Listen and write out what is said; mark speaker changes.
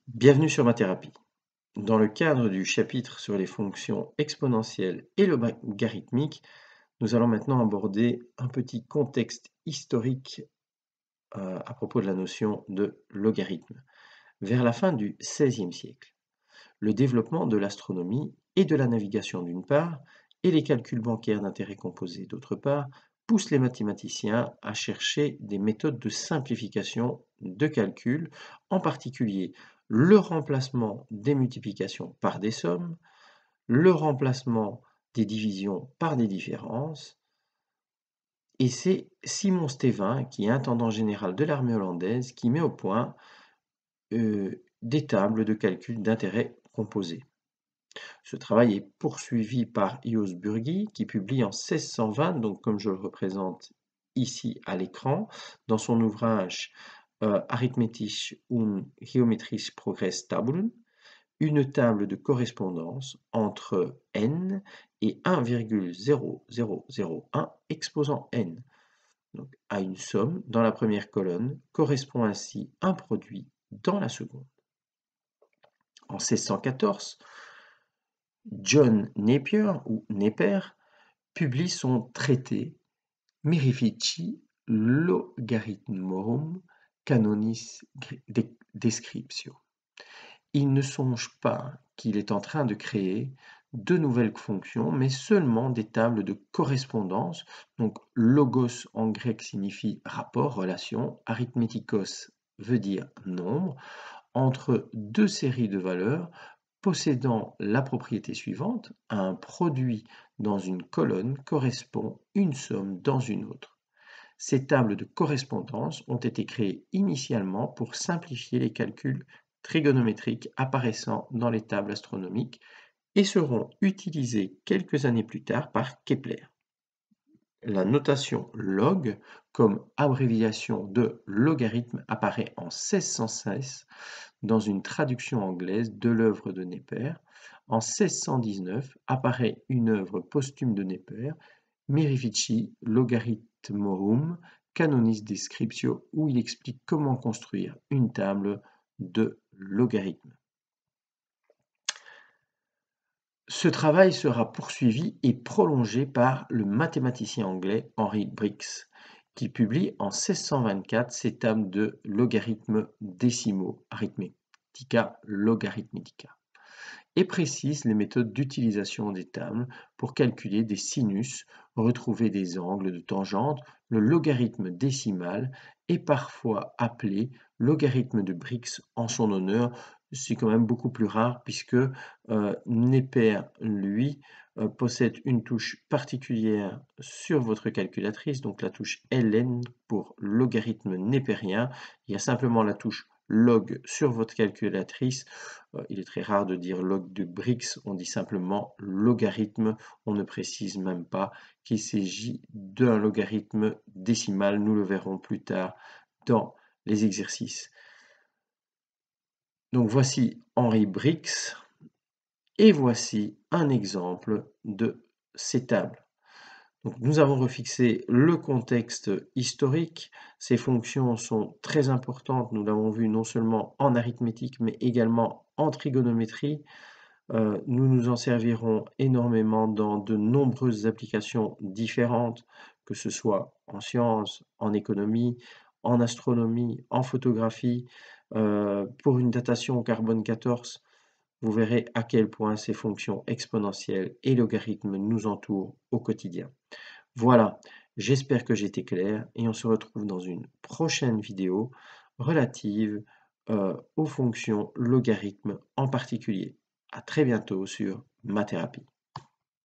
Speaker 1: Bienvenue sur Mathérapie. Dans le cadre du chapitre sur les fonctions exponentielles et logarithmiques, nous allons maintenant aborder un petit contexte historique à propos de la notion de logarithme. Vers la fin du XVIe siècle, le développement de l'astronomie et de la navigation d'une part, et les calculs bancaires d'intérêt composé d'autre part, poussent les mathématiciens à chercher des méthodes de simplification de calcul, en particulier le remplacement des multiplications par des sommes, le remplacement des divisions par des différences, et c'est Simon Stevin, qui est intendant général de l'armée hollandaise, qui met au point des tables de calcul d'intérêt composé. Ce travail est poursuivi par Jos Burgi, qui publie en 1620, donc comme je le représente ici à l'écran, dans son ouvrage Arithmetische und Geometrische Progresstabellen, une table de correspondance entre n et 1,0001 exposant n. Donc, à une somme dans la première colonne correspond ainsi un produit dans la seconde. En 1614, John Napier ou Napier publie son traité Mirifici Logarithmorum Canonis Descriptio. Il ne songe pas qu'il est en train de créer de nouvelles fonctions, mais seulement des tables de correspondance. Donc logos en grec signifie rapport, relation, arithmetikos veut dire nombre, entre deux séries de valeurs possédant la propriété suivante: un produit dans une colonne correspond une somme dans une autre. Ces tables de correspondance ont été créées initialement pour simplifier les calculs trigonométriques apparaissant dans les tables astronomiques et seront utilisées quelques années plus tard par Kepler. La notation log comme abréviation de logarithme apparaît en 1616 dans une traduction anglaise de l'œuvre de Napier. En 1619 apparaît une œuvre posthume de Napier, Mirifici Logarithmorum Canonis Descriptio, où il explique comment construire une table de logarithmes. Ce travail sera poursuivi et prolongé par le mathématicien anglais Henry Briggs, qui publie en 1624 ses tables de logarithmes décimaux, Arithmetica Logarithmica, et précise les méthodes d'utilisation des tables pour calculer des sinus, retrouver des angles de tangente. Le logarithme décimal est parfois appelé logarithme de Briggs en son honneur. C'est quand même beaucoup plus rare puisque Napier, lui, possède une touche particulière sur votre calculatrice, donc la touche LN pour logarithme népérien. Il y a simplement la touche log sur votre calculatrice. Il est très rare de dire log de Briggs, on dit simplement logarithme, on ne précise même pas qu'il s'agit d'un logarithme décimal, nous le verrons plus tard dans les exercices. Donc voici Henry Briggs et voici un exemple de ces tables. Donc, nous avons refixé le contexte historique. Ces fonctions sont très importantes, nous l'avons vu non seulement en arithmétique, mais également en trigonométrie. Nous nous en servirons énormément dans de nombreuses applications différentes, que ce soit en sciences, en économie, en astronomie, en photographie. Pour une datation au carbone 14, vous verrez à quel point ces fonctions exponentielles et logarithmes nous entourent au quotidien. Voilà, j'espère que j'ai été clair et on se retrouve dans une prochaine vidéo relative aux fonctions logarithmes en particulier. À très bientôt sur Mathérapie.